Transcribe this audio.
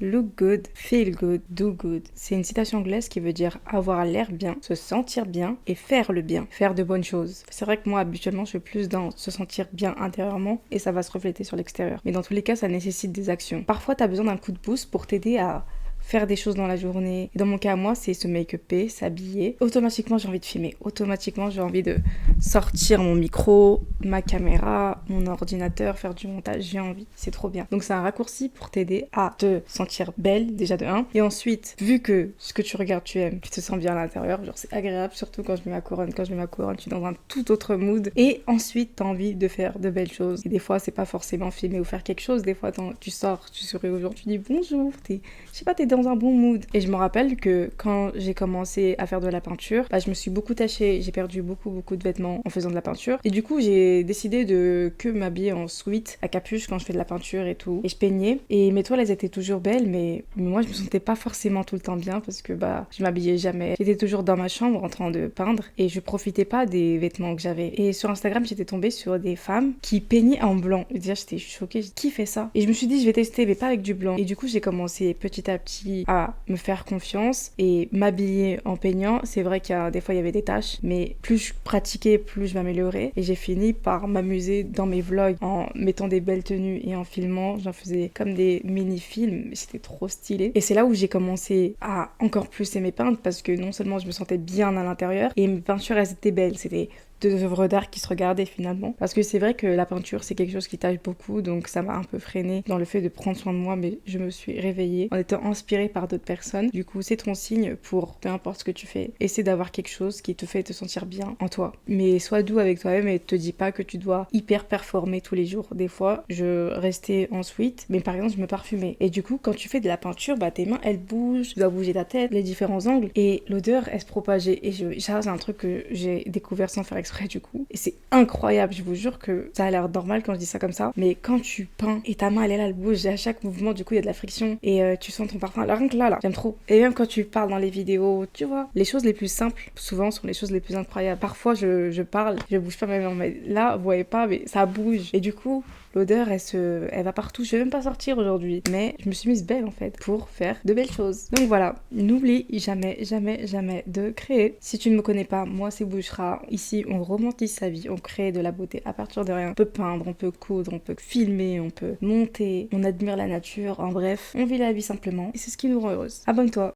look good, feel good, do good. C'est une citation anglaise qui veut dire avoir l'air bien, se sentir bien et faire le bien, faire de bonnes choses. C'est vrai que moi, habituellement, je suis plus dans se sentir bien intérieurement et ça va se refléter sur l'extérieur. Mais dans tous les cas, ça nécessite des actions. Parfois, t'as besoin d'un coup de pouce pour t'aider à faire des choses dans la journée. Et dans mon cas, moi, c'est se make-upper, s'habiller. Automatiquement, j'ai envie de filmer. Automatiquement, j'ai envie de sortir mon micro, ma caméra, mon ordinateur, faire du montage. J'ai envie. C'est trop bien. Donc, c'est un raccourci pour t'aider à te sentir belle, déjà de 1. Et ensuite, vu que ce que tu regardes, tu aimes, tu te sens bien à l'intérieur. Genre, c'est agréable, surtout quand je mets ma couronne. Quand je mets ma couronne, je suis dans un tout autre mood. Et ensuite, t'as envie de faire de belles choses. Et des fois, c'est pas forcément filmer ou faire quelque chose. Des fois, tu sors, tu souris aux gens, tu dis bonjour. Je sais pas, t'es dans un bon mood. Et je me rappelle que quand j'ai commencé à faire de la peinture, je me suis beaucoup tachée, j'ai perdu beaucoup de vêtements en faisant de la peinture. Et du coup, j'ai décidé de que m'habiller en sweat à capuche quand je fais de la peinture et tout. Et je peignais. Et mes toiles, elles étaient toujours belles, mais moi, je me sentais pas forcément tout le temps bien parce que je m'habillais jamais. J'étais toujours dans ma chambre en train de peindre et je profitais pas des vêtements que j'avais. Et sur Instagram, j'étais tombée sur des femmes qui peignaient en blanc. Et déjà, j'étais choquée. Qui fait ça? Et je me suis dit, je vais tester, mais pas avec du blanc. Et du coup, j'ai commencé petit à petit à me faire confiance et m'habiller en peignant. C'est vrai qu'il y a des fois il y avait des tâches, mais plus je pratiquais, plus je m'améliorais et j'ai fini par m'amuser dans mes vlogs en mettant des belles tenues et en filmant. J'en faisais comme des mini-films, c'était trop stylé. Et c'est là où j'ai commencé à encore plus aimer peindre parce que non seulement je me sentais bien à l'intérieur et mes peintures elles étaient belles, c'était deux œuvres d'art qui se regardaient finalement. Parce que c'est vrai que la peinture, c'est quelque chose qui tâche beaucoup, donc ça m'a un peu freinée dans le fait de prendre soin de moi, mais je me suis réveillée en étant inspirée par d'autres personnes. Du coup, c'est ton signe pour, peu importe ce que tu fais, essaie d'avoir quelque chose qui te fait te sentir bien en toi. Mais sois doux avec toi-même et te dis pas que tu dois hyper performer tous les jours. Des fois, je restais en sweat, mais par exemple, je me parfumais. Et du coup, quand tu fais de la peinture, tes mains, elles bougent, tu dois bouger ta tête, les différents angles, et l'odeur, elle se propageait. Et ça, c'est un truc que j'ai découvert sans faire exprès du coup. Et c'est incroyable, je vous jure que ça a l'air normal quand je dis ça comme ça, mais quand tu peins et ta main elle bouge et à chaque mouvement du coup il y a de la friction et tu sens ton parfum. Alors rien que là, j'aime trop. Et même quand tu parles dans les vidéos, tu vois, les choses les plus simples souvent sont les choses les plus incroyables. Parfois je parle, je bouge pas même, mais là vous voyez pas, mais ça bouge. Et du coup, l'odeur, elle va partout. Je vais même pas sortir aujourd'hui. Mais je me suis mise belle en fait pour faire de belles choses. Donc voilà, n'oublie jamais de créer. Si tu ne me connais pas, moi c'est Bouchra. Ici, on romantise sa vie, on crée de la beauté à partir de rien. On peut peindre, on peut coudre, on peut filmer, on peut monter, on admire la nature. En bref, on vit la vie simplement et c'est ce qui nous rend heureuse. Abonne-toi.